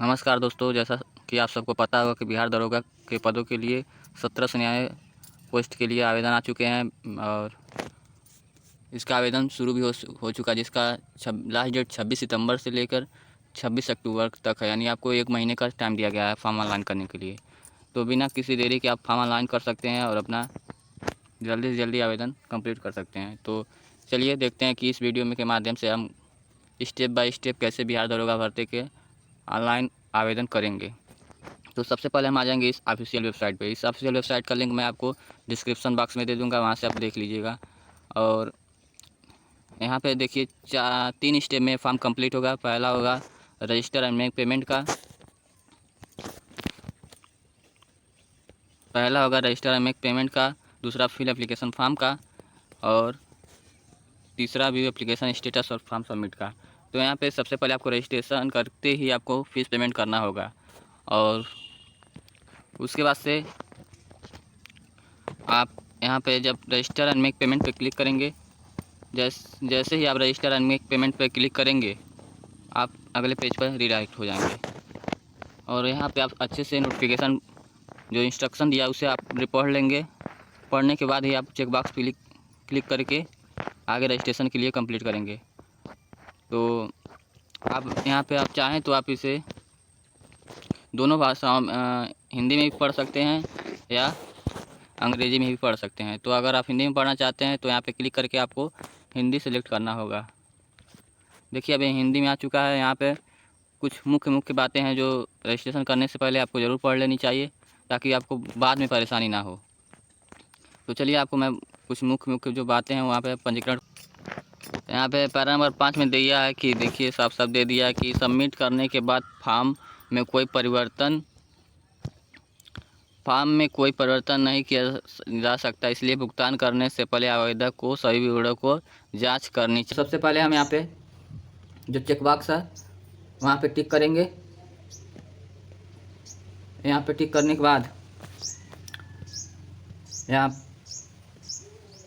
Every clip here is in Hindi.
नमस्कार दोस्तों, जैसा कि आप सबको पता होगा कि बिहार दरोगा के पदों के लिए 17 से न्याय पोस्ट के लिए आवेदन आ चुके हैं और इसका आवेदन शुरू भी हो चुका है, जिसका लास्ट डेट 26 सितंबर से लेकर 26 अक्टूबर तक है। यानी आपको 1 महीने का टाइम दिया गया है फॉर्म ऑनलाइन करने के लिए। तो बिना किसी देरी के आप फॉर्म ऑनलाइन कर सकते हैं और अपना जल्दी से जल्दी आवेदन कंप्लीट कर सकते हैं। तो चलिए देखते हैं कि इस वीडियो में के माध्यम से हम स्टेप बाय स्टेप कैसे बिहार दरोगा भर्ती के ऑनलाइन आवेदन करेंगे। तो सबसे पहले हम आ जाएंगे इस ऑफिशियल वेबसाइट पे। इस ऑफिशियल वेबसाइट का लिंक मैं आपको डिस्क्रिप्शन बॉक्स में दे दूंगा, वहाँ से आप देख लीजिएगा। और यहाँ पे देखिए 3 स्टेप में फॉर्म कंप्लीट होगा। पहला होगा रजिस्टर एंड मेक पेमेंट का, दूसरा फिल एप्लीकेशन फॉर्म का और तीसरा व्यू एप्लीकेशन स्टेटस और फॉर्म सबमिट का। तो यहाँ पे सबसे पहले आपको रजिस्ट्रेशन करते ही आपको फीस पेमेंट करना होगा और उसके बाद से आप यहाँ पे जब रजिस्टर एंड मेक पेमेंट पे क्लिक करेंगे, जैसे ही आप रजिस्टर एंड मेक पेमेंट पे क्लिक करेंगे आप अगले पेज पर रीडायरेक्ट हो जाएंगे। और यहाँ पे आप अच्छे से नोटिफिकेशन जो इंस्ट्रक्शन दिया उसे आप पढ़ लेंगे। पढ़ने के बाद ही आप चेक बॉक्स पे क्लिक करके आगे रजिस्ट्रेशन के लिए कंप्लीट करेंगे। तो आप यहाँ पे आप चाहें तो आप इसे दोनों भाषाओं हिंदी में भी पढ़ सकते हैं या अंग्रेजी में भी पढ़ सकते हैं। तो अगर आप हिंदी में पढ़ना चाहते हैं तो यहाँ पे क्लिक करके आपको हिंदी सेलेक्ट करना होगा। देखिए अभी हिंदी में आ चुका है। यहाँ पे कुछ मुख्य बातें हैं जो रजिस्ट्रेशन करने से पहले आपको ज़रूर पढ़ लेनी चाहिए, ताकि आपको बाद में परेशानी ना हो। तो चलिए आपको मैं कुछ मुख्य जो बातें हैं वहाँ पे पंजीकरण, यहाँ पे पैरा नंबर 5 में दिया है कि देखिए साफ दे दिया है कि सबमिट करने के बाद फॉर्म में कोई परिवर्तन नहीं किया जा सकता, इसलिए भुगतान करने से पहले आवेदक को सभी विवरणों को जांच करनी चाहिए। सबसे पहले हम यहाँ पे जो चेक बॉक्स है वहाँ पे टिक करेंगे। यहाँ पे टिक करने के बाद यहाँ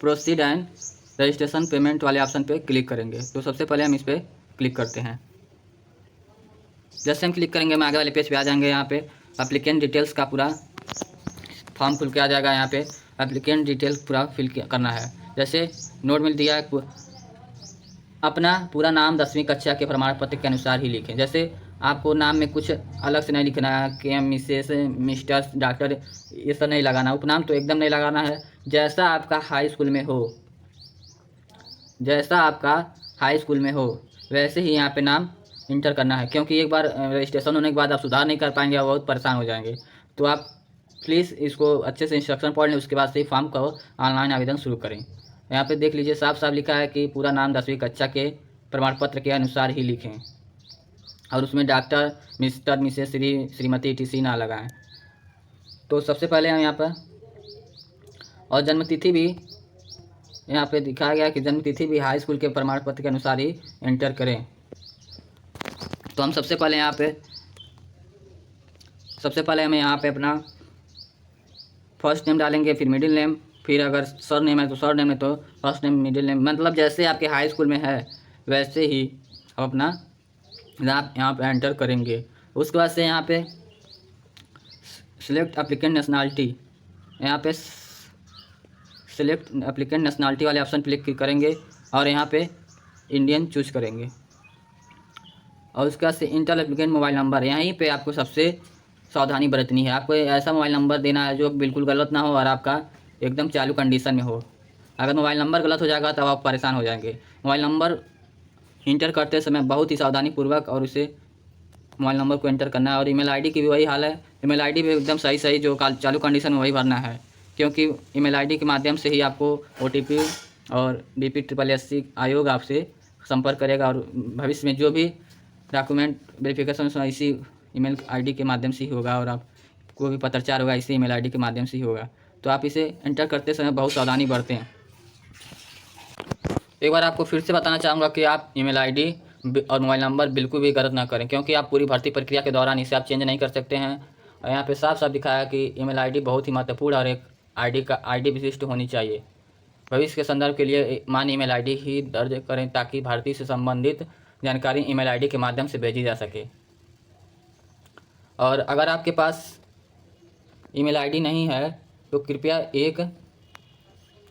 प्रोसीड एंड रजिस्ट्रेशन पेमेंट वाले ऑप्शन पे क्लिक करेंगे। तो सबसे पहले हम इस पर क्लिक करते हैं। जैसे हम क्लिक करेंगे हम आगे वाले पेज पे आ जाएंगे। यहाँ पे एप्लीकेंट डिटेल्स का पूरा फॉर्म खुल के आ जाएगा। यहाँ पे एप्लीकेंट डिटेल्स पूरा फिल करना है। जैसे नोट में दिया है अपना पूरा नाम 10वीं कक्षा के प्रमाण पत्र के अनुसार ही लिखें। जैसे आपको नाम में कुछ अलग से नहीं लिखना है कि मिसेस, मिस्टर, डॉक्टर, ये सब नहीं लगाना। उपनाम तो एकदम नहीं लगाना है। जैसा आपका हाई स्कूल में हो वैसे ही यहाँ पे नाम इंटर करना है, क्योंकि एक बार रजिस्ट्रेशन होने के बाद आप सुधार नहीं कर पाएंगे, आप बहुत परेशान हो जाएंगे। तो आप प्लीज़ इसको अच्छे से इंस्ट्रक्शन पढ़ लें, उसके बाद से ही फॉर्म को ऑनलाइन आवेदन शुरू करें। यहाँ पे देख लीजिए साफ लिखा है कि पूरा नाम 10वीं कक्षा के प्रमाण पत्र के अनुसार ही लिखें और उसमें doctor, mister, Mrs, Shrimati etc ना लगाएं। तो सबसे पहले हम यहाँ पर और जन्मतिथि भी यहाँ पे दिखाया गया कि जन्मतिथि भी हाई स्कूल के प्रमाण पत्र के अनुसार ही एंटर करें। तो हम सबसे पहले हमें यहाँ पे अपना फर्स्ट नेम डालेंगे, फिर मिडिल नेम, फिर अगर सर नेम है तो सर नेम है तो फर्स्ट नेम मिडिल नेम, मतलब जैसे आपके हाई स्कूल में है वैसे ही हम अपना यहाँ पे एंटर करेंगे। उसके बाद से यहाँ पे सिलेक्ट एप्लीकेंट नेशनलिटी, यहाँ पे सिलेक्ट एप्लीकेंट नेशनलिटी वाले ऑप्शन पर क्लिक करेंगे और यहाँ पे इंडियन चूज करेंगे। और उसके बाद से इंटर एप्लीकेंट मोबाइल नंबर, यहीं पे आपको सबसे सावधानी बरतनी है। आपको ऐसा मोबाइल नंबर देना है जो बिल्कुल गलत ना हो और आपका एकदम चालू कंडीशन में हो। अगर मोबाइल नंबर गलत हो जाएगा तब आप परेशान हो जाएंगे। मोबाइल नंबर इंटर करते समय बहुत ही सावधानी पूर्वक और उसे मोबाइल नंबर को एंटर करना है। और ईमेल आईडी की भी वही हाल है। ईमेल आईडी भी एकदम सही जो चालू कंडीशन में वही भरना है, क्योंकि ईमेल आईडी के माध्यम से ही आपको OTP और DPSSC आयोग आपसे संपर्क करेगा और भविष्य में जो भी डॉक्यूमेंट वेरिफिकेशन इसी ईमेल आईडी के माध्यम से ही होगा और आपको भी पत्राचार होगा इसी ईमेल आईडी के माध्यम से ही होगा। तो आप इसे एंटर करते समय बहुत सावधानी बरतें। एक बार आपको फिर से बताना चाहूँगा कि आप ईमेल आईडी और मोबाइल नंबर बिल्कुल भी गलत ना करें, क्योंकि आप पूरी भर्ती प्रक्रिया के दौरान इसे आप चेंज नहीं कर सकते हैं। और यहाँ पे साफ दिखाया है कि ईमेल आईडी बहुत ही महत्वपूर्ण और एक आईडी विशिष्ट होनी चाहिए। भविष्य के संदर्भ के लिए मान्य ईमेल आईडी ही दर्ज करें, ताकि भर्ती से संबंधित जानकारी ईमेल आईडी के माध्यम से भेजी जा सके। और अगर आपके पास ईमेल आईडी नहीं है तो कृपया एक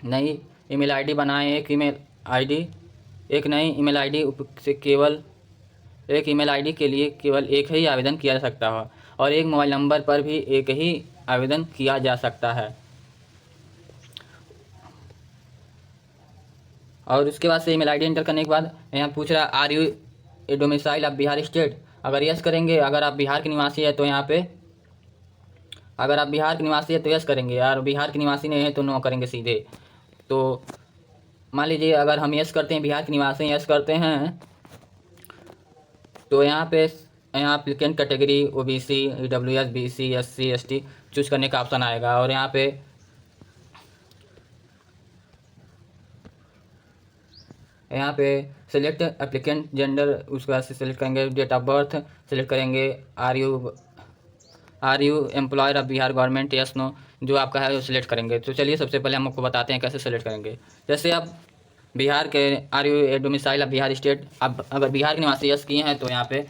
नई ईमेल आईडी बनाएं। एक नई ईमेल आईडी से केवल एक ईमेल आईडी के लिए केवल एक ही आवेदन किया जा सकता है और एक मोबाइल नंबर पर भी एक ही आवेदन किया जा सकता है। और उसके बाद से ईमेल आईडी एंटर करने के बाद यहाँ पूछ रहा है are you a domicile of Bihar state. अगर यस करेंगे, अगर आप बिहार के निवासी है तो यहाँ पे अगर आप बिहार के निवासी है तो यस करेंगे, और बिहार के निवासी नहीं है तो नो करेंगे सीधे। तो मान लीजिए अगर हम यस करते हैं, बिहार के निवासी यस करते हैं, तो यहाँ applicant category OBC, EWS, BC, SC, ST choose करने का ऑप्शन आएगा। और यहाँ पे सिलेक्ट एप्लीकेंट जेंडर, उसके बाद से सिलेक्ट करेंगे डेट ऑफ बर्थ, सिलेक्ट करेंगे are you employer of Bihar government, yes no, जो आपका है वो सिलेक्ट करेंगे। तो चलिए सबसे पहले हम आपको बताते हैं कैसे सिलेक्ट करेंगे। जैसे आप बिहार के are you a domicile of Bihar state, आप अगर बिहार के निवासी यस किए हैं तो यहाँ पे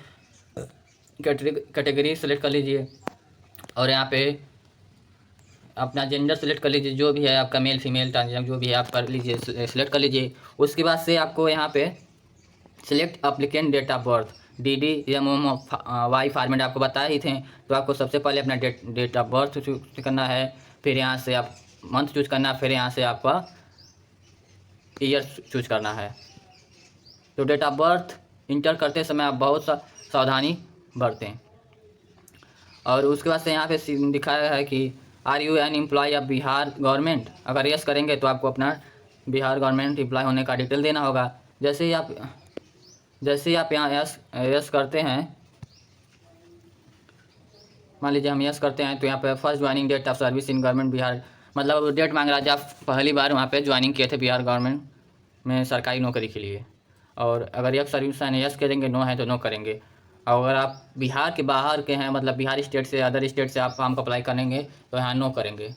कैटेगरी सेलेक्ट कर लीजिए और यहाँ पे अपना जेंडर सेलेक्ट कर लीजिए, जो भी है आपका मेल फीमेल ट्रांसजेंडर जो भी है आप कर लीजिए, सेलेक्ट कर लीजिए। उसके बाद से आपको यहाँ पे select applicant date of birth, DD या MOMY फॉर्मेट आपको बताए ही थे। तो आपको सबसे पहले अपना डेट ऑफ बर्थ चूज करना है, फिर यहाँ से आप मंथ चूज करना है, फिर यहाँ से आपका ईयर चूज करना है। तो डेट ऑफ बर्थ इंटर करते समय आप बहुत सावधानी बरतें। और उसके बाद से यहाँ पे दिखाया है कि are you an employ of Bihar government. अगर यस करेंगे तो आपको अपना बिहार गवर्नमेंट एम्प्लॉय होने का डिटेल देना होगा। जैसे ही आप यहाँ यस करते हैं, मान लीजिए हम यस करते हैं, तो यहाँ पे first joining date of service in government Bihar, मतलब डेट मांग रहा है जब आप पहली बार वहाँ पे ज्वाइनिंग किए थे बिहार गवर्नमेंट में सरकारी नौकरी के लिए। और अगर यस सर्विस यस करेंगे, नो है तो नो करेंगे। और अगर आप बिहार के बाहर के हैं, मतलब बिहार स्टेट से अदर स्टेट से आप काम को अप्लाई करेंगे तो यहाँ नो करेंगे।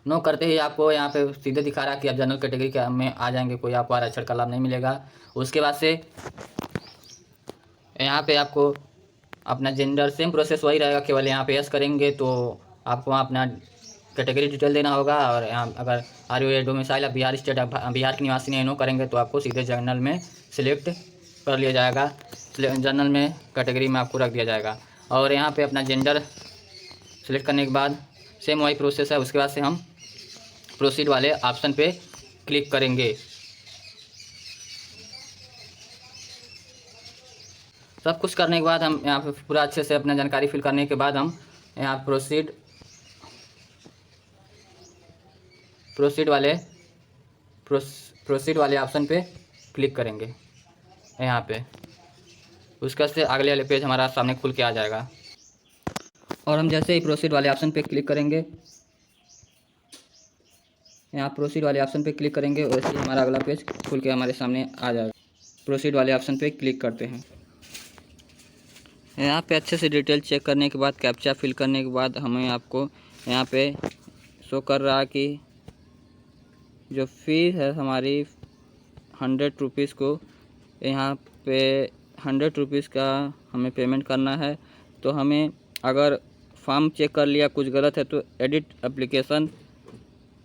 नो करते ही आपको यहाँ पे सीधे दिखा रहा है कि आप जनरल कैटेगरी के में आ जाएंगे, कोई आपको आरक्षण का लाभ नहीं मिलेगा। उसके बाद से यहाँ पे आपको अपना जेंडर सेम प्रोसेस वही रहेगा, केवल यहाँ पे यस करेंगे तो आपको अपना कैटेगरी डिटेल देना होगा। और यहाँ अगर are you a domicile of Bihar state, Bihar के निवासी नहीं नो करेंगे तो आपको सीधे जनरल में सिलेक्ट कर लिया जाएगा, जनरल में कैटेगरी में आपको रख दिया जाएगा। और यहाँ पे अपना जेंडर सिलेक्ट करने के बाद सेम वही प्रोसेस है। उसके बाद से हम प्रोसीड वाले ऑप्शन पे क्लिक करेंगे। सब कुछ करने के बाद हम यहाँ पे पूरा अच्छे से अपना जानकारी फिल करने के बाद हम यहाँ प्रोसीड वाले ऑप्शन पे क्लिक करेंगे यहाँ पे। उसके से अगले वाले पेज हमारा सामने खुल के आ जाएगा। और हम जैसे ही प्रोसीड वाले ऑप्शन पे क्लिक करेंगे, यहाँ प्रोसीड वाले ऑप्शन पे क्लिक करेंगे, वैसे ही हमारा अगला पेज खुल के हमारे सामने आ जाएगा। प्रोसीड वाले ऑप्शन पे क्लिक करते हैं। यहाँ पे अच्छे से डिटेल चेक करने के बाद, कैप्चा फिल करने के बाद हमें आपको यहाँ पे शो कर रहा है कि जो फीस है हमारी 100 रुपीज़ को, यहाँ पे 100 रुपीज़ का हमें पेमेंट करना है। तो हमें अगर फॉर्म चेक कर लिया कुछ गलत है तो एडिट एप्लीकेशन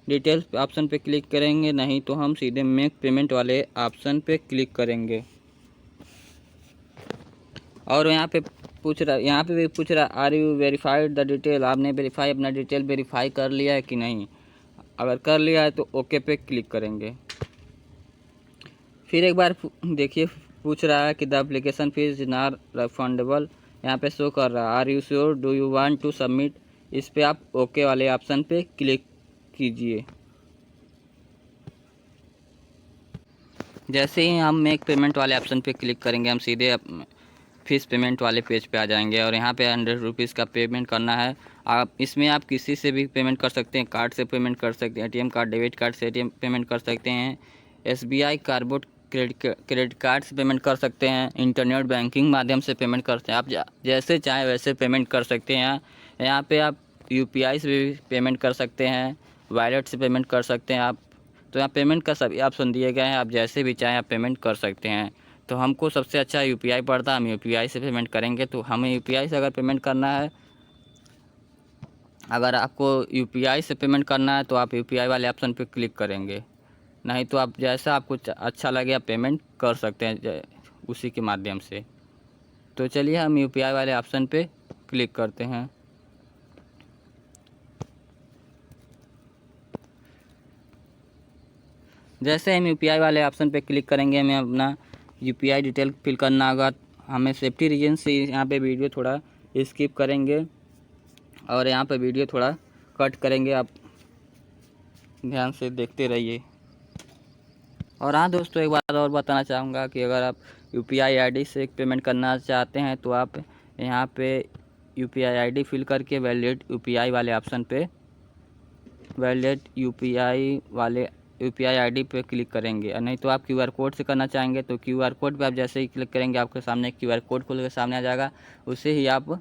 डिटेल्स ऑप्शन पे क्लिक करेंगे, नहीं तो हम सीधे मेक पेमेंट वाले ऑप्शन पे क्लिक करेंगे। और यहाँ पे भी पूछ रहा are you verified the detail, आपने अपना डिटेल वेरीफाई कर लिया है कि नहीं। अगर कर लिया है तो ओके पे क्लिक करेंगे। फिर एक बार देखिए पूछ रहा है कि the application fees is not refundable, यहाँ पे शो कर रहा है are you sure do you want to submit. इस पे आप ओके वाले ऑप्शन पे क्लिक कीजिए। जैसे ही हम मेक पेमेंट वाले ऑप्शन पे क्लिक करेंगे, हम सीधे फीस पेमेंट वाले पेज पे आ जाएंगे। और यहाँ पे 100 रुपीज़ का पेमेंट करना है। इसमें आप किसी से भी पेमेंट कर सकते हैं, कार्ड से पेमेंट कर सकते हैं, ATM कार्ड, डेबिट कार्ड से ATM पेमेंट कर सकते हैं, SBI कार्बोट क्रेडिट कार्ड से पेमेंट कर सकते हैं, इंटरनेट बैंकिंग माध्यम से पेमेंट करते हैं। आप जैसे चाहें वैसे पेमेंट कर सकते हैं। यहाँ पे आप UPI से भी पेमेंट कर सकते हैं, वॉलेट से पेमेंट कर सकते हैं आप। तो यहाँ पेमेंट का सभी ऑप्शन दिए गए हैं, आप जैसे भी चाहें आप पेमेंट कर सकते हैं। तो हमको सबसे अच्छा यूपीआई पड़ता है, हम यूपीआई से पेमेंट करेंगे। तो हमें यूपीआई से अगर पेमेंट करना है, अगर आपको यूपीआई से पेमेंट करना है तो आप यूपीआई वाले ऑप्शन पे क्लिक करेंगे, नहीं तो आप जैसा आपको अच्छा लगे आप पेमेंट कर सकते हैं उसी के माध्यम से। तो चलिए हम यूपीआई वाले ऑप्शन पे क्लिक करते हैं। जैसे हम यूपीआई वाले ऑप्शन पे क्लिक करेंगे, हमें अपना यूपीआई डिटेल फिल करना होगा। हमें सेफ्टी रीजन से यहाँ पे वीडियो थोड़ा स्किप करेंगे और यहाँ पे वीडियो थोड़ा कट करेंगे, आप ध्यान से देखते रहिए। और हाँ दोस्तों, एक बात और बताना चाहूँगा कि अगर आप यूपीआई आईडी से पेमेंट करना चाहते हैं तो आप यहाँ पे यूपीआई आईडी फिल करके वैलिड यूपीआई वाले ऑप्शन पे वैलिड यूपीआई आईडी पे क्लिक करेंगे। और नहीं तो आप क्यूआर कोड से करना चाहेंगे तो क्यूआर कोड पे आप जैसे ही क्लिक करेंगे आपके सामने क्यूआर कोड खुल के सामने आ जाएगा, उसे ही आप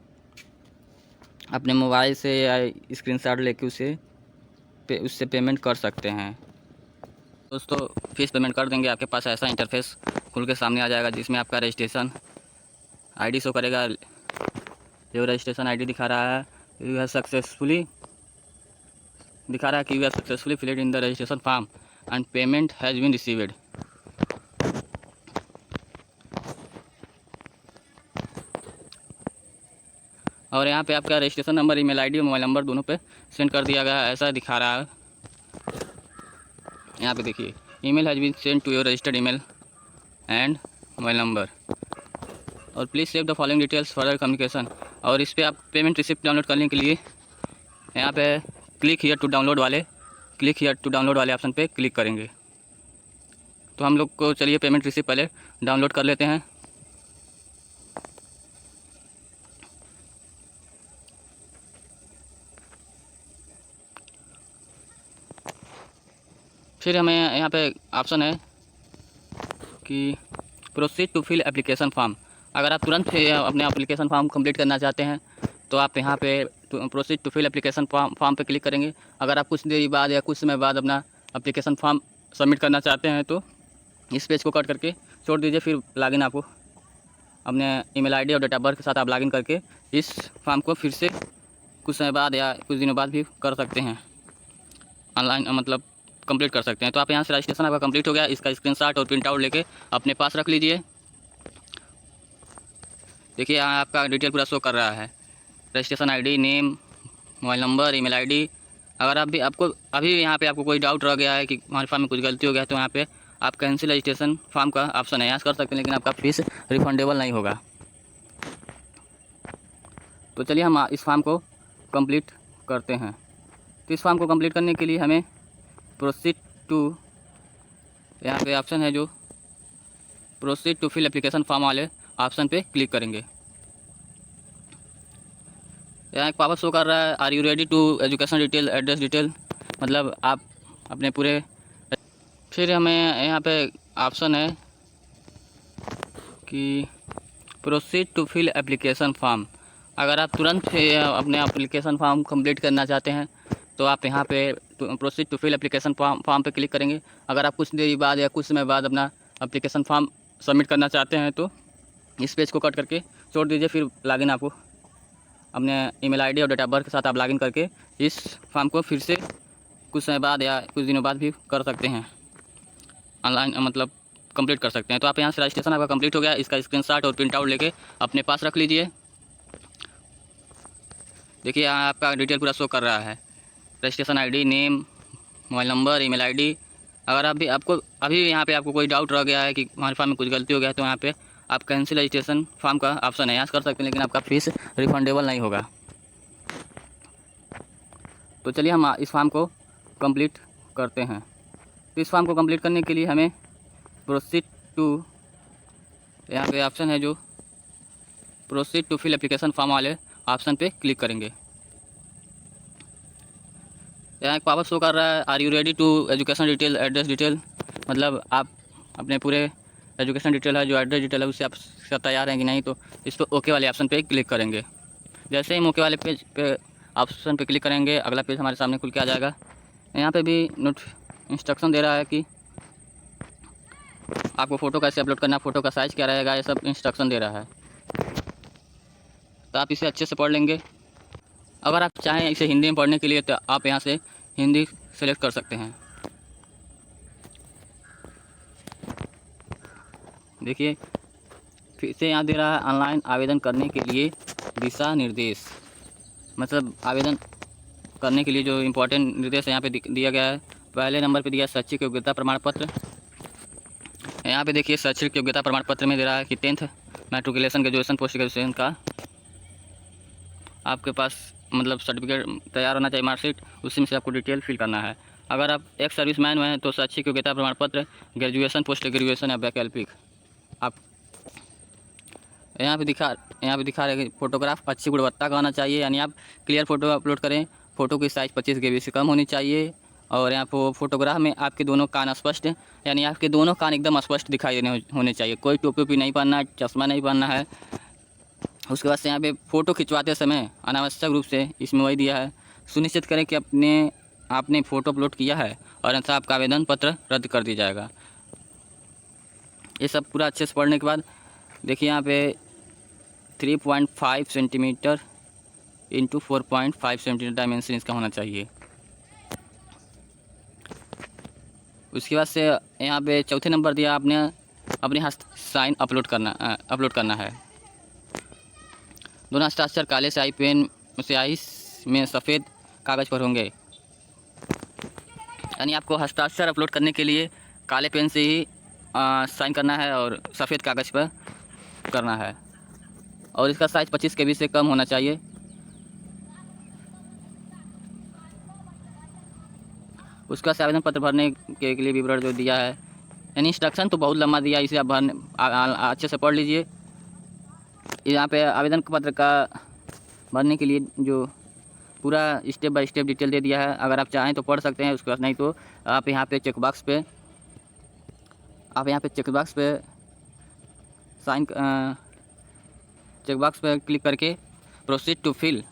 अपने मोबाइल से या स्क्रीनशॉट लेके उससे पेमेंट कर सकते हैं। दोस्तों फीस पेमेंट कर देंगे, आपके पास ऐसा इंटरफेस खुल के सामने आ जाएगा जिसमें आपका रजिस्ट्रेशन आईडी शो करेगा। जो रजिस्ट्रेशन आईडी दिखा रहा है you have successfully filled in the registration form and payment has been received. और यहाँ पे आपका रजिस्ट्रेशन नंबर, ईमेल आईडी और मोबाइल नंबर दोनों पे सेंड कर दिया गया है, ऐसा दिखा रहा है। यहाँ पे देखिए, email has been send to your registered email and mobile number, और please save the following details for communication. और इस पर आप पेमेंट रिसिप्ट डाउनलोड करने के लिए यहाँ पे क्लिक हियर टू डाउनलोड वाले ऑप्शन पे क्लिक करेंगे। तो हम लोग को चलिए पेमेंट रिसिप्ट पहले डाउनलोड कर लेते हैं। फिर हमें यहाँ पे ऑप्शन है कि proceed to fill application form. अगर आप तुरंत अपने एप्लीकेशन फॉर्म कंप्लीट करना चाहते हैं तो आप यहाँ पे proceed to fill application form पे क्लिक करेंगे। अगर आप कुछ देरी बाद या कुछ समय बाद अपना एप्लीकेशन फॉर्म सबमिट करना चाहते हैं तो इस पेज को कट करके छोड़ दीजिए, फिर लॉगिन आपको अपने ईमेल आईडी और डेट ऑफ बर्थ के साथ आप लॉगिन करके इस फॉर्म को फिर से कुछ समय बाद या कुछ दिनों बाद भी कर सकते हैं, ऑनलाइन मतलब कंप्लीट कर सकते हैं। तो आप यहाँ से रजिस्ट्रेशन आपका कंप्लीट हो गया, इसका स्क्रीनशॉट और प्रिंट आउट लेके अपने पास रख लीजिए। देखिए यहाँ आपका डिटेल पूरा शो कर रहा है, registration ID, name, mobile number, email ID. अगर आप भी आपको अभी यहाँ पे आपको कोई डाउट रह गया है कि हमारे फॉर्म में कुछ गलती हो गया है तो यहाँ पे आप कैंसिल रजिस्ट्रेशन फॉर्म का ऑप्शन है, यहाँ कर सकते हैं, लेकिन आपका फीस रिफंडेबल नहीं होगा। तो चलिए हम इस फॉर्म को कंप्लीट करते हैं। तो इस फॉर्म को कंप्लीट करने के लिए हमें प्रोसीड टू, यहाँ पे ऑप्शन है जो proceed to fill application form वाले ऑप्शन पे क्लिक करेंगे। यहाँ एक पावर शो कर रहा है, are you ready to education detail, address detail, मतलब आप अपने पूरे। फिर हमें यहाँ पे ऑप्शन है कि proceed to fill application form. अगर आप तुरंत अपने एप्लीकेशन फॉर्म कंप्लीट करना चाहते हैं तो आप यहाँ पे proceed to fill application form पे क्लिक करेंगे। अगर आप कुछ देरी बाद या कुछ समय बाद अपना एप्लीकेशन फॉर्म सबमिट करना चाहते हैं तो इस पेज को कट करके छोड़ दीजिए, फिर लॉगिन आपको अपने ईमेल आईडी और डेट ऑफ बर्थ के साथ आप लॉगिन करके इस फॉर्म को फिर से कुछ समय बाद या कुछ दिनों बाद भी कर सकते हैं, ऑनलाइन मतलब कंप्लीट कर सकते हैं। तो आप यहाँ से रजिस्ट्रेशन आपका कंप्लीट हो गया, इसका स्क्रीनशॉट और प्रिंट आउट लेके अपने पास रख लीजिए। देखिए यहाँ आपका डिटेल पूरा शो कर रहा है, registration ID, name, mobile number, email ID. अगर आपको अभी यहाँ पे आपको कोई डाउट रह गया है कि हमारे फॉर्म में कुछ गलती हो गया है तो यहाँ पे आप कैंसिल रजिस्ट्रेशन फॉर्म का ऑप्शन है, यहाँ कर सकते हैं, लेकिन आपका फीस रिफंडेबल नहीं होगा। तो चलिए हम इस फॉर्म को कंप्लीट करते हैं। तो इस फॉर्म को कंप्लीट करने के लिए हमें प्रोसीड टू, यहाँ पे ऑप्शन है जो proceed to fill application form वाले ऑप्शन पे क्लिक करेंगे। यहाँ एक पावर शो कर रहा है, are you ready to education detail, address detail, मतलब आप अपने पूरे एजुकेशन डिटेल है जो एड्रेस डिटेल है उससे आप सब तैयार हैं कि नहीं। तो इस पर ओके वाले ऑप्शन पे क्लिक करेंगे। जैसे ही हम ओके वाले पेज पे ऑप्शन पे क्लिक करेंगे अगला पेज हमारे सामने खुल के आ जाएगा। यहाँ पे भी नोट इंस्ट्रक्शन दे रहा है कि आपको फ़ोटो कैसे अपलोड करना है, फ़ोटो का साइज़ क्या रहेगा, ये सब इंस्ट्रक्शन दे रहा है। तो आप इसे अच्छे से पढ़ लेंगे। अगर आप चाहें इसे हिंदी में पढ़ने के लिए तो आप यहाँ से हिंदी सेलेक्ट कर सकते हैं। देखिए फिर से यहाँ दे रहा है ऑनलाइन आवेदन करने के लिए दिशा निर्देश, मतलब आवेदन करने के लिए जो इम्पोर्टेंट निर्देश यहाँ पे दिया गया है। पहले नंबर पे दिया शैक्षिक योग्यता प्रमाण पत्र। यहाँ पे देखिए शैक्षिक योग्यता प्रमाण पत्र में दे रहा है कि 10th matriculation, graduation, post graduation का आपके पास मतलब सर्टिफिकेट तैयार होना चाहिए, मार्कशीट, उसी में से आपको डिटेल फिल करना है। अगर आप एक सर्विसमैन में हैं तो शैक्षिक योग्यता प्रमाण पत्र, ग्रेजुएशन, पोस्ट ग्रेजुएशन या वैकल्पिक। आप यहाँ पे दिखा रहे कि फ़ोटोग्राफ अच्छी गुणवत्ता का होना चाहिए, यानी आप क्लियर फ़ोटो अपलोड करें। फ़ोटो की साइज़ 25 GB से कम होनी चाहिए। और यहाँ पर फोटोग्राफ में आपके दोनों कान स्पष्ट, यानी आपके दोनों कान एकदम स्पष्ट दिखाई देने होने चाहिए। कोई टोपी ओपी नहीं पहनना है, चश्मा नहीं पहनना है। उसके बाद से यहाँ पे फ़ोटो खिंचवाते समय अनावश्यक रूप से, इसमें वही दिया है, सुनिश्चित करें कि आपने फ़ोटो अपलोड किया है और अन्यथा आपका आवेदन पत्र रद्द कर दिया जाएगा। ये सब पूरा अच्छे से पढ़ने के बाद देखिए यहाँ पे 3.5 सेंटीमीटर इंटू 4.5 सेंटीमीटर डायमेंशन इसका होना चाहिए। उसके बाद से यहाँ पे चौथे नंबर दिया, आपने अपने हस्त साइन अपलोड करना है। दोनों हस्ताक्षर काले स्याही पेन स्याही में सफ़ेद कागज़ पर होंगे, यानी आपको हस्ताक्षर अपलोड करने के लिए काले पेन से ही साइन करना है और सफ़ेद कागज़ पर करना है। और इसका साइज़ 25 KB से कम होना चाहिए। उसका से आवेदन पत्र भरने के लिए विवरण जो दिया है, यानी इंस्ट्रक्शन तो बहुत लंबा दिया है, इसे आप अच्छे से पढ़ लीजिए। यहाँ पे आवेदन पत्र का भरने के लिए जो पूरा स्टेप बाय स्टेप डिटेल दे दिया है। अगर आप चाहें तो पढ़ सकते हैं, उसके बाद नहीं तो आप यहाँ पे चेकबॉक्स पे चेकबॉक्स पे क्लिक करके proceed to fill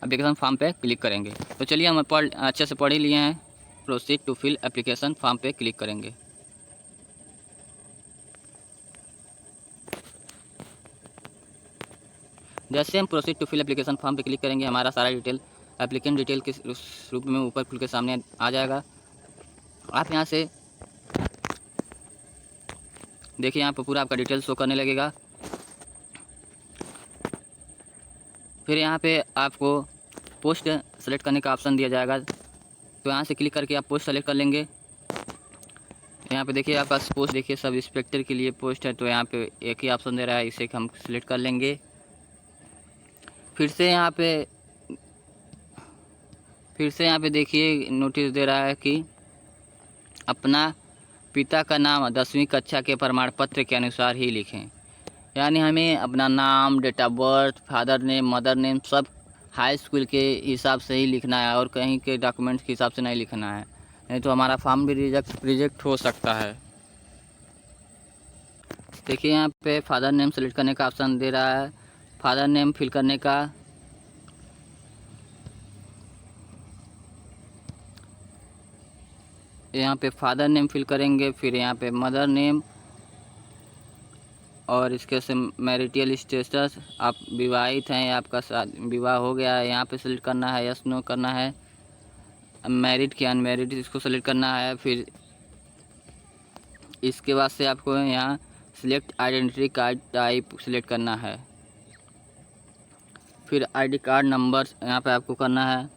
application form पे क्लिक करेंगे। तो चलिए हम अच्छे से पढ़ ही लिए हैं। Proceed to fill application form पे क्लिक करेंगे। जैसे हम proceed to fill application form पे क्लिक करेंगे, हमारा सारा डिटेल एप्लीकेंट डिटेल के रूप में ऊपर खुल के सामने आ जाएगा। आप यहाँ से देखिए, यहाँ पर पूरा आपका डिटेल शो करने लगेगा। फिर यहाँ पे आपको पोस्ट सेलेक्ट करने का ऑप्शन दिया जाएगा, तो यहाँ से क्लिक करके आप पोस्ट सेलेक्ट कर लेंगे। यहाँ पे देखिए आपका पोस्ट, देखिए सब इंस्पेक्टर के लिए पोस्ट है, तो यहाँ पे एक ही ऑप्शन दे रहा है, इसे हम सिलेक्ट कर लेंगे। फिर से यहाँ पे देखिए नोटिस दे रहा है कि अपना पिता का नाम 10वीं कक्षा के प्रमाण पत्र के अनुसार ही लिखें, यानी हमें अपना नाम, date of birth, father name, mother name सब हाई स्कूल के हिसाब से ही लिखना है और कहीं के डॉक्यूमेंट्स के हिसाब से नहीं लिखना है, नहीं तो हमारा फॉर्म भी रिजेक्ट हो सकता है। देखिए यहाँ पे फादर नेम सेलेक्ट करने का ऑप्शन दे रहा है। फादर नेम फिल करने का यहाँ पे फादर नेम फिल करेंगे, फिर यहाँ पे मदर नेम और इसके से मैरिटल स्टेटस, आप विवाहित हैं या आपका विवाह हो गया है, यहाँ पे सेलेक्ट करना है, यस नो करना है। मैरिड कि अनमैरिड इसको सेलेक्ट करना है। फिर इसके बाद से आपको यहाँ select identity card type select करना है। फिर आईडी कार्ड नंबर यहाँ पे आपको करना है।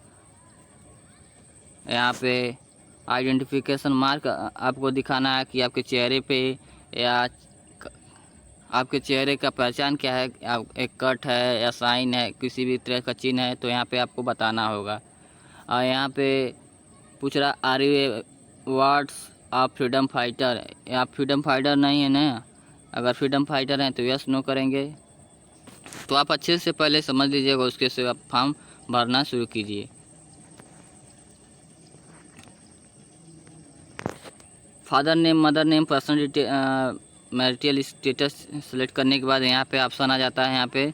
यहाँ पे आइडेंटिफिकेशन मार्क आपको दिखाना है कि आपके चेहरे पे या आपके चेहरे का पहचान क्या है, एक कट है या साइन है, किसी भी तरह का चिन्ह है, तो यहाँ पे आपको बताना होगा। और यहाँ पे पूछ रहा आर यू वार्ड्स आप फ्रीडम फाइटर, आप फ्रीडम फाइटर नहीं है ना। अगर फ्रीडम फाइटर हैं तो यस नो करेंगे। तो आप अच्छे से पहले समझ लीजिएगा, उसके से आप फॉर्म भरना शुरू कीजिए। Father name, mother name, personal detail, marital status select करने के बाद यहाँ पे ऑप्शन आ जाता है यहाँ पे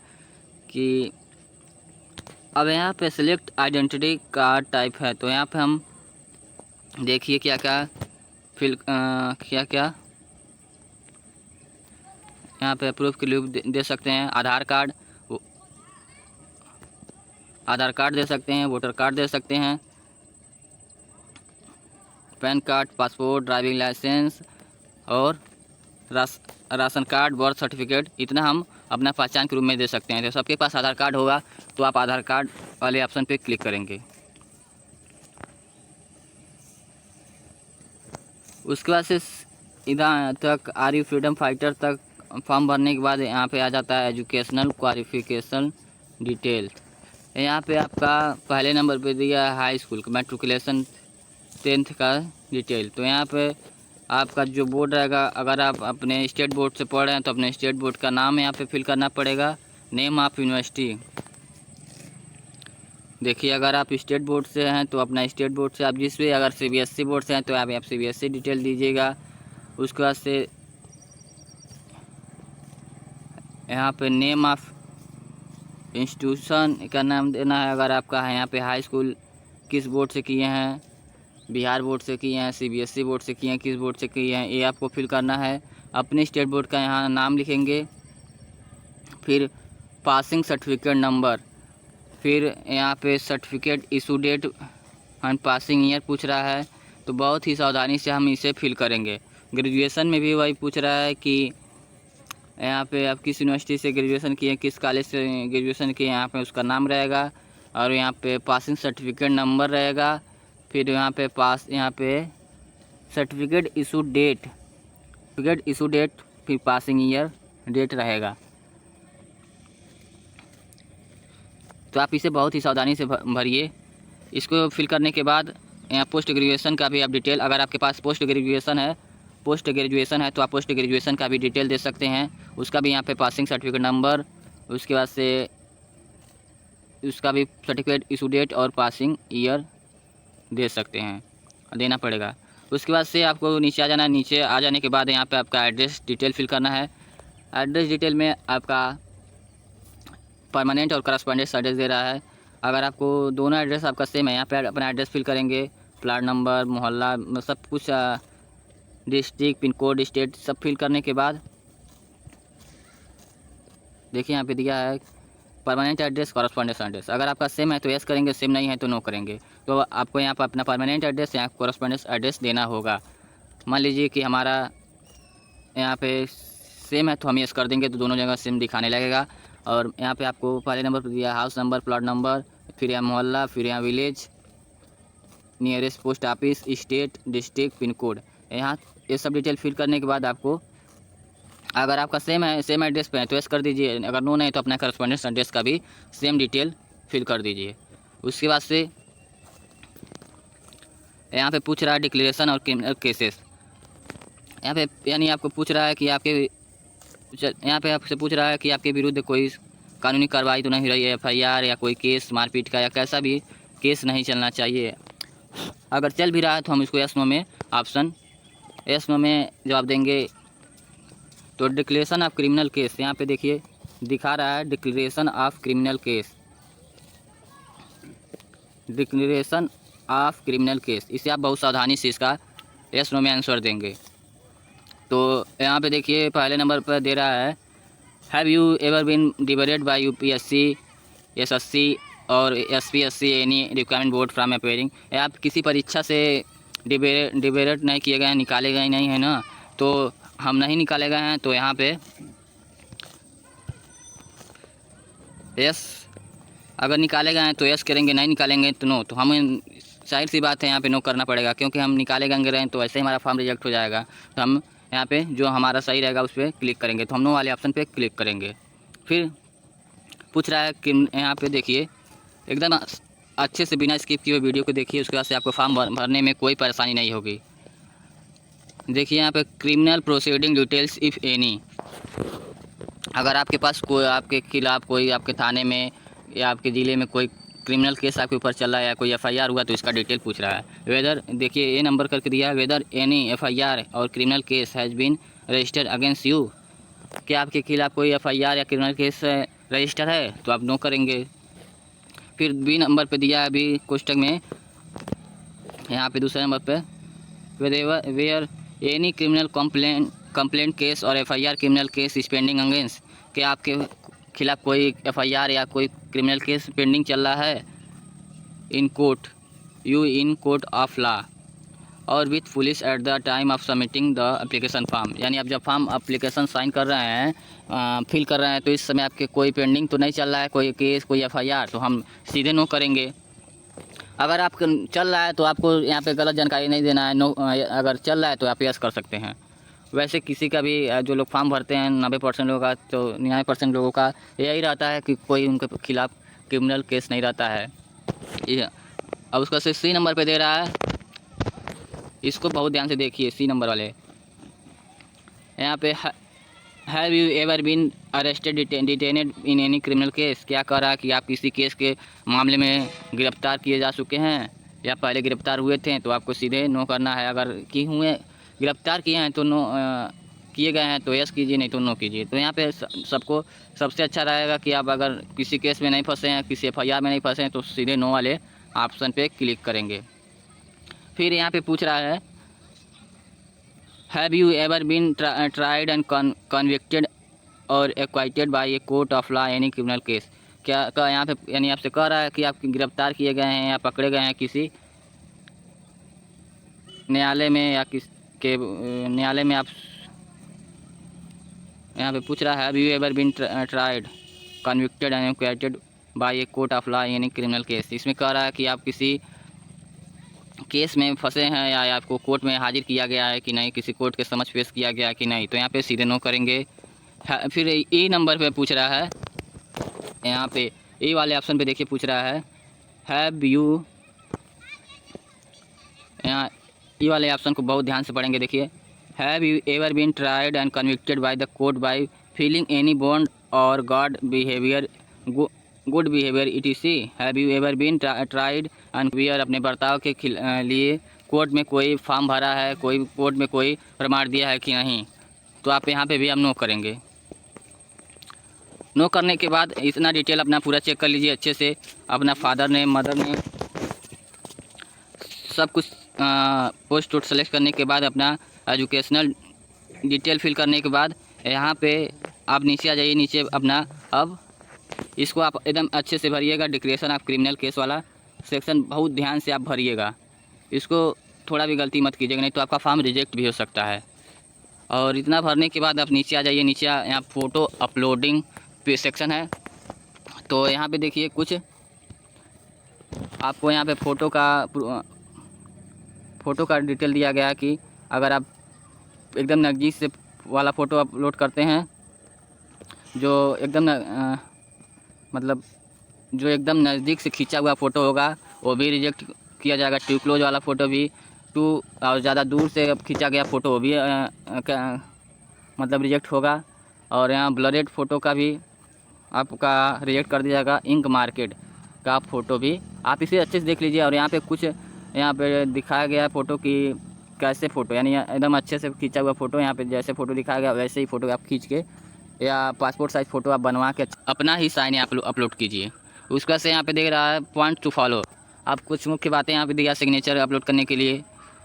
कि अब यहाँ पे सिलेक्ट आइडेंटिटी कार्ड टाइप है, तो यहाँ पे हम देखिए क्या क्या फिल क्या क्या यहाँ पे प्रूफ के लिए दे सकते हैं। आधार कार्ड दे सकते हैं, वोटर कार्ड दे सकते हैं, pan card, passport, driving licence और राशन कार्ड, बर्थ सर्टिफिकेट। इतना हम अपना पहचान के रूप में दे सकते हैं। तो सबके पास आधार कार्ड होगा तो आप आधार कार्ड वाले ऑप्शन पे क्लिक करेंगे। उसके बाद से इधर तक आर यू फ्रीडम फाइटर तक फॉर्म भरने के बाद यहाँ पे आ जाता है एजुकेशनल क्वालिफिकेशन डिटेल। यहाँ पे आपका पहले नंबर पे दिया है हाई स्कूल मैट्रिकुलेशन 10th का डिटेल। तो यहाँ पे आपका जो बोर्ड रहेगा, अगर आप अपने स्टेट बोर्ड से पढ़ रहे हैं तो अपने स्टेट बोर्ड का नाम यहाँ पे फिल करना पड़ेगा, नेम ऑफ यूनिवर्सिटी। देखिए अगर आप स्टेट बोर्ड से हैं तो अपना स्टेट बोर्ड से आप जिस भी, अगर CBSE बोर्ड से हैं तो आप CBSE डिटेल दीजिएगा। उसके बाद से यहाँ पे नेम ऑफ इंस्टीट्यूशन का नाम देना है। अगर आपका है यहाँ पे हाई स्कूल किस बोर्ड से किए हैं, बिहार बोर्ड से किए हैं, CBSE बोर्ड से किए हैं, किस बोर्ड से किए हैं, ये आपको फिल करना है। अपने स्टेट बोर्ड का यहाँ नाम लिखेंगे, फिर पासिंग सर्टिफिकेट नंबर, फिर यहाँ पे certificate issue date and passing year पूछ रहा है। तो बहुत ही सावधानी से हम इसे फिल करेंगे। ग्रेजुएशन में भी वही पूछ रहा है कि यहाँ पे आप किस यूनिवर्सिटी से ग्रेजुएशन किए, किस कॉलेज से ग्रेजुएशन किए, यहाँ पे उसका नाम रहेगा और यहाँ पे पासिंग सर्टिफिकेट नंबर रहेगा। फिर यहाँ पे सर्टिफिकेट इशू डेट, फिर पासिंग ईयर डेट रहेगा। तो आप इसे बहुत ही सावधानी से भरिए। इसको फिल करने के बाद यहाँ पोस्ट ग्रेजुएशन का भी आप डिटेल, अगर आपके पास पोस्ट ग्रेजुएशन है तो आप पोस्ट ग्रेजुएशन का भी डिटेल दे सकते हैं। उसका भी यहाँ पे पासिंग सर्टिफिकेट नंबर, उसके बाद से उसका भी सर्टिफिकेट इशू डेट और पासिंग ईयर दे सकते हैं, देना पड़ेगा। उसके बाद से आपको नीचे आ जाना है। नीचे आ जाने के बाद यहाँ पे आपका एड्रेस डिटेल फिल करना है। एड्रेस डिटेल में आपका परमानेंट और करस्पॉन्डेंस एड्रेस दे रहा है। अगर आपको दोनों एड्रेस आपका सेम है, यहाँ पे अपना एड्रेस फिल करेंगे, प्लाट नंबर, मोहल्ला, सब कुछ, डिस्ट्रिक्ट, पिन कोड, स्टेट सब फिल करने के बाद देखिए यहाँ पे दिया है परमानेंट एड्रेस, कॉरस्पॉन्डेंस एड्रेस। अगर आपका सेम है तो यस करेंगे, सेम नहीं है तो नो करेंगे। तो आपको यहाँ पर अपना परमानेंट एड्रेस या कॉरस्पॉन्डेंस एड्रेस देना होगा। मान लीजिए कि हमारा यहाँ पे सेम है तो हम यस कर देंगे, तो दोनों जगह सेम दिखाने लगेगा। और यहाँ पे आपको पहले नंबर पर दिया हाउस नंबर, प्लॉट नंबर, फिर यहाँ मोहल्ला, फिर यहाँ village, nearest post office, state, district, pin code. यहाँ ये सब डिटेल फिल करने के बाद आपको, अगर आपका सेम एड्रेस पे है तो यस कर दीजिए, अगर नो नहीं तो अपना करस्पॉन्डेंस एड्रेस का भी सेम डिटेल फिल कर दीजिए। उसके बाद से यहाँ पे पूछ रहा है डिक्लेरेशन और क्रिमिनल केसेस। यहाँ पे यानी आपको पूछ रहा है कि आपसे पूछ रहा है कि आपके विरुद्ध कोई कानूनी कार्रवाई तो नहीं रही है, FIR या कोई केस मारपीट का या कैसा भी केस नहीं चलना चाहिए। अगर चल भी रहा है तो हम इसको यस नो में जवाब देंगे। तो डिक्लेरेशन ऑफ क्रिमिनल केस, यहाँ पे देखिए दिखा रहा है डिक्लेरेशन ऑफ क्रिमिनल केस, इसे आप बहुत सावधानी से इसका यस नो में आंसर देंगे। तो यहाँ पे देखिए पहले नंबर पर दे रहा है have you ever been debated by UPSC, SSC और SPSC any requirement board from appearing. आप किसी परीक्षा से डिबेट नहीं किए गए हैं, निकाले गए नहीं हैं ना, तो हम नहीं निकाले गए हैं। तो यहाँ पे यस, अगर निकाले गए हैं तो यस करेंगे, नहीं निकालेंगे तो नो। तो हम जाहिर सी बात है यहाँ पे नो करना पड़ेगा, क्योंकि हम निकाले गए तो ऐसे ही हमारा फॉर्म रिजेक्ट हो जाएगा। तो हम यहाँ पे जो हमारा सही रहेगा उस पर क्लिक करेंगे। तो हम नो वाले ऑप्शन पे क्लिक करेंगे। फिर पूछ रहा है कि यहाँ पे देखिए एकदम अच्छे से बिना स्किप किए वीडियो को देखिए, उसके बाद से आपको फॉर्म भरने में कोई परेशानी नहीं होगी। देखिए यहाँ पे criminal proceeding details if any, अगर आपके पास कोई आपके खिलाफ़ कोई आपके थाने में या आपके ज़िले में कोई क्रिमिनल केस आपके ऊपर चल रहा है या कोई FIR हुआ तो इसका डिटेल पूछ रहा है। वेदर, देखिए ये नंबर करके दिया है, वेदर एनी FIR और criminal case has been registered against you, क्या आपके खिलाफ़ कोई FIR या क्रिमिनल केस रजिस्टर है, तो आप नो करेंगे। फिर B नंबर पे दिया है, अभी कोष्टक में यहाँ पे दूसरे नंबर पे where any criminal complaint case और FIR criminal case is pending against, कि आपके खिलाफ कोई FIR या कोई क्रिमिनल केस पेंडिंग चल रहा है इन कोर्ट ऑफ लॉ और with police at the time of submitting the application form. यानी आप जब फॉर्म एप्लीकेशन साइन कर रहे हैं, फिल कर रहे हैं, तो इस समय आपके कोई पेंडिंग तो नहीं चल रहा है, कोई केस, कोई FIR, तो हम सीधे नो करेंगे। अगर आप चल रहा है तो आपको यहाँ पे गलत जानकारी नहीं देना है, नो। अगर चल रहा है तो आप यस कर सकते हैं। वैसे किसी का भी जो लोग फॉर्म भरते हैं 90% लोगों का, तो 99% लोगों का यही रहता है कि कोई उनके खिलाफ क्रिमिनल केस नहीं रहता है। अब उसका C नंबर पे दे रहा है, इसको बहुत ध्यान से देखिए। C नंबर वाले यहाँ पे have you ever been arrested detained in any criminal case, क्या कह रहा है कि आप किसी केस के मामले में गिरफ्तार किए जा चुके हैं या पहले गिरफ्तार हुए थे, तो आपको सीधे नो करना है। अगर कि हुए गिरफ्तार किए हैं तो नो, किए गए हैं तो यस कीजिए, नहीं तो नो कीजिए। तो यहाँ पे सबको सबसे अच्छा रहेगा कि आप अगर किसी केस में नहीं फंसे हैं, किसी FIR में नहीं फंसे हैं, तो सीधे नो वाले ऑप्शन पे क्लिक करेंगे। फिर यहाँ पे पूछ रहा है have you ever been tried and convicted और acquitted by a court of law any criminal case, क्या का यहाँ पे यानी आपसे कह रहा है कि आप गिरफ्तार किए गए हैं या पकड़े गए हैं किसी न्यायालय में, या किस के न्यायालय में। आप यहाँ पे पूछ रहा है have you ever been tried convicted and acquitted by a court of law any criminal case. इसमें कह रहा है कि आप किसी केस में फंसे हैं या आपको कोर्ट में हाजिर किया गया है कि नहीं, किसी कोर्ट के समक्ष पेश किया गया है कि नहीं, तो यहाँ पे सीधे नो करेंगे। फिर E नंबर पे पूछ रहा है, यहाँ पे E वाले ऑप्शन पे देखिए पूछ रहा है हैव यू, यहाँ E वाले ऑप्शन को बहुत ध्यान से पढ़ेंगे। देखिए have you ever been tried and convicted by the court by feeling any bond और good behaviour ETC। Have you ever been tried and bear, अपने बर्ताव के लिए कोर्ट में कोई फॉर्म भरा है, कोई कोर्ट में कोई प्रमाण दिया है कि नहीं, तो आप यहाँ पे भी हम नो करेंगे। नो करने के बाद इतना डिटेल अपना पूरा चेक कर लीजिए अच्छे से, अपना फादर नेम, मदर नेम, सब कुछ पोस्ट वोट सेलेक्ट करने के बाद अपना एजुकेशनल डिटेल फिल करने के बाद यहाँ पे आप नीचे आ जाइए। नीचे अपना अब इसको आप एकदम अच्छे से भरिएगा। डिक्लेरेशन ऑफ क्रिमिनल केस वाला सेक्शन बहुत ध्यान से आप भरिएगा, इसको थोड़ा भी गलती मत कीजिएगा, नहीं तो आपका फॉर्म रिजेक्ट भी हो सकता है। और इतना भरने के बाद आप नीचे आ जाइए। नीचे यहाँ फ़ोटो अपलोडिंग पे सेक्शन है, तो यहाँ पे देखिए कुछ आपको यहाँ पे फ़ोटो का डिटेल दिया गया है कि अगर आप एकदम नज़दीक से वाला फ़ोटो अपलोड करते हैं, जो एकदम मतलब जो एकदम नज़दीक से खींचा हुआ फ़ोटो होगा वो भी रिजेक्ट किया जाएगा। टू क्लोज वाला फ़ोटो भी, और ज़्यादा दूर से खींचा गया फ़ोटो वो भी मतलब रिजेक्ट होगा। और यहाँ ब्लरेड फ़ोटो का भी आपका रिजेक्ट कर दिया जाएगा। इंक मार्केट का फ़ोटो भी आप इसे अच्छे से देख लीजिए। और यहाँ पे कुछ यहाँ पे दिखाया गया है फ़ोटो की कैसे फ़ोटो, यानी एकदम अच्छे से खींचा हुआ फ़ोटो, यहाँ पे जैसे फ़ोटो दिखाया गया वैसे ही फ़ोटो आप खींच के या पासपोर्ट साइज़ फ़ोटो आप बनवा के अपना ही साइन आप अपलोड कीजिए। उसका से यहाँ पे देख रहा है पॉइंट टू फॉलो। आप कुछ मुख्य बातें यहाँ पे दिया सिग्नेचर अपलोड करने के लिए।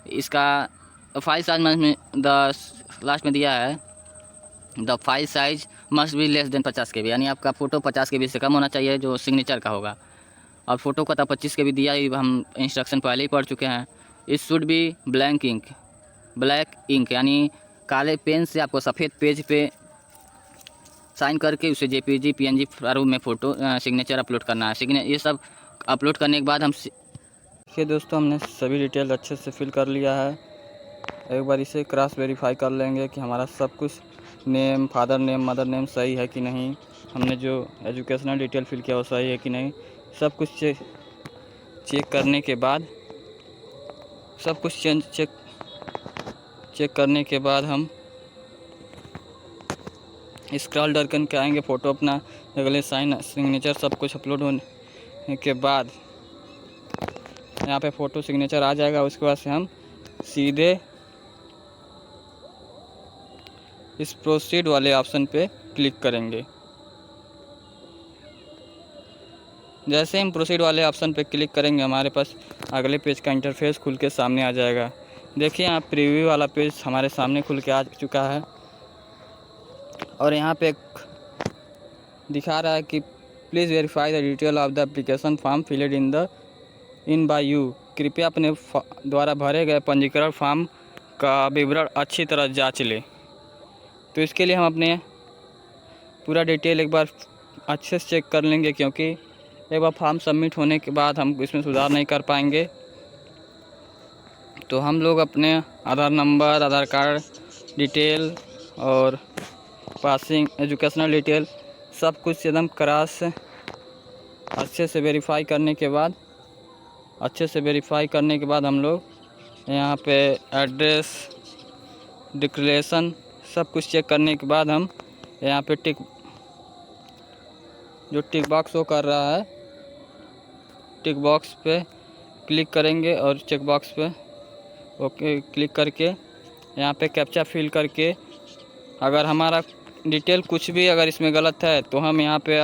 इसका फाइल साइज में लास्ट में दिया है the file size must be less than 50 KB, यानी आपका फ़ोटो 50 KB से कम होना चाहिए जो सिग्नेचर का होगा। और फ़ोटो का तो 25 KB दिया ही, हम इंस्ट्रक्शन पहले ही पढ़ चुके हैं। It should be black ink, यानी काले पेन से आपको सफ़ेद पेज पे साइन करके उसे JPG PNG प्रारूप में फ़ोटो सिग्नेचर अपलोड करना है। ये सब अपलोड करने के बाद हम देखिए दोस्तों, हमने सभी डिटेल अच्छे से फिल कर लिया है। एक बार इसे क्रॉस वेरीफाई कर लेंगे कि हमारा सब कुछ name, father name, mother name सही है कि नहीं, हमने जो एजुकेशनल डिटेल फिल किया वो सही है कि नहीं। सब कुछ चेक करने के बाद चेक करने के बाद हम स्क्रॉल डाउन करके आएंगे। फ़ोटो अपना अगले साइन सिग्नेचर सब कुछ अपलोड होने के बाद यहाँ पे फ़ोटो सिग्नेचर आ जाएगा। उसके बाद से हम सीधे इस प्रोसीड वाले ऑप्शन पे क्लिक करेंगे। जैसे हम प्रोसीड वाले ऑप्शन पे क्लिक करेंगे हमारे पास अगले पेज का इंटरफेस खुल के सामने आ जाएगा। देखिए यहाँ प्रीव्यू वाला पेज हमारे सामने खुल के आ चुका है और यहाँ पे एक दिखा रहा है कि please verify the detail of the application form filled in by you. कृपया अपने द्वारा भरे गए पंजीकरण फॉर्म का विवरण अच्छी तरह जांच लें। तो इसके लिए हम अपने पूरा डिटेल एक बार अच्छे से चेक कर लेंगे, क्योंकि एक बार फॉर्म सबमिट होने के बाद हम इसमें सुधार नहीं कर पाएंगे। तो हम लोग अपने आधार नंबर, आधार कार्ड डिटेल और पासिंग एजुकेशनल डिटेल सब कुछ एकदम क्रॉस अच्छे से वेरीफाई करने के बाद हम लोग यहाँ पे एड्रेस डिक्लेरेशन सब कुछ चेक करने के बाद हम यहाँ पे टिक बॉक्स शो कर रहा है, टिक बॉक्स पे क्लिक करेंगे और चेक बॉक्स पे ओके क्लिक करके यहाँ पे कैप्चा फिल करके अगर हमारा डिटेल कुछ भी अगर इसमें गलत है तो हम यहाँ पे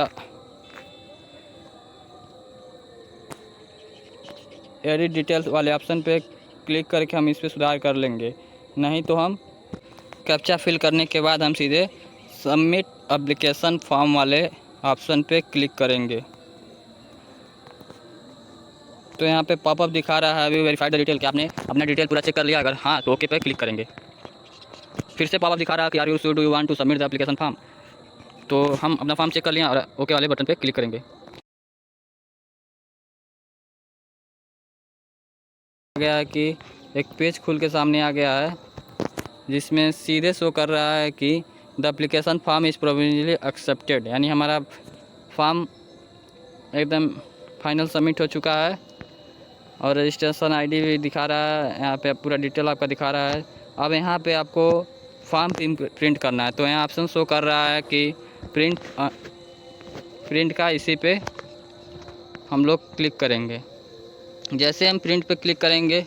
एडिट डिटेल्स वाले ऑप्शन पे क्लिक करके हम इस पर सुधार कर लेंगे। नहीं तो हम कैप्चा फिल करने के बाद हम सीधे सबमिट एप्लीकेशन फॉर्म वाले ऑप्शन पे क्लिक करेंगे। तो यहाँ पे पॉपअप दिखा रहा है अभी वेरीफाइड द डिटेल, कि आपने अपना डिटेल पूरा चेक कर लिया। अगर हाँ तो ओके पे क्लिक करेंगे। फिर से पॉपअप दिखा रहा है कि do you want to submit the application form. तो हम अपना फॉर्म चेक कर लिया और ओके वाले बटन पे क्लिक करेंगे। आ गया है कि एक पेज खुल के सामने आ गया है जिसमें सीधे शो कर रहा है कि the application form is provisionally accepted, यानी हमारा फॉर्म एकदम फाइनल सबमिट हो चुका है। और रजिस्ट्रेशन आईडी भी दिखा रहा है, यहाँ पे पूरा डिटेल आपका दिखा रहा है। अब यहाँ पे आपको फॉर्म प्रिंट करना है, तो यहाँ ऑप्शन शो कर रहा है कि प्रिंट का, इसी पे हम लोग क्लिक करेंगे। जैसे हम प्रिंट पे क्लिक करेंगे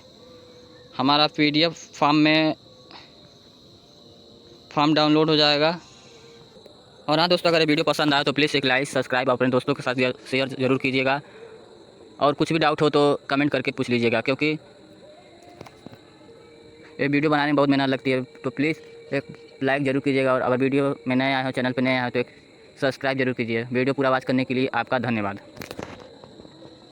हमारा PDF फॉर्म डाउनलोड हो जाएगा। और हाँ दोस्तों, अगर ये वीडियो पसंद आए तो प्लीज़ एक लाइक, सब्सक्राइब अपने दोस्तों के साथ शेयर ज़रूर कीजिएगा। और कुछ भी डाउट हो तो कमेंट करके पूछ लीजिएगा, क्योंकि ये वीडियो बनाने में बहुत मेहनत लगती है। तो प्लीज़ एक लाइक ज़रूर कीजिएगा, और अगर वीडियो में नए आए हो, चैनल पर नए आए हो तो एक सब्सक्राइब जरूर कीजिए। वीडियो पूरा वॉच करने के लिए आपका धन्यवाद।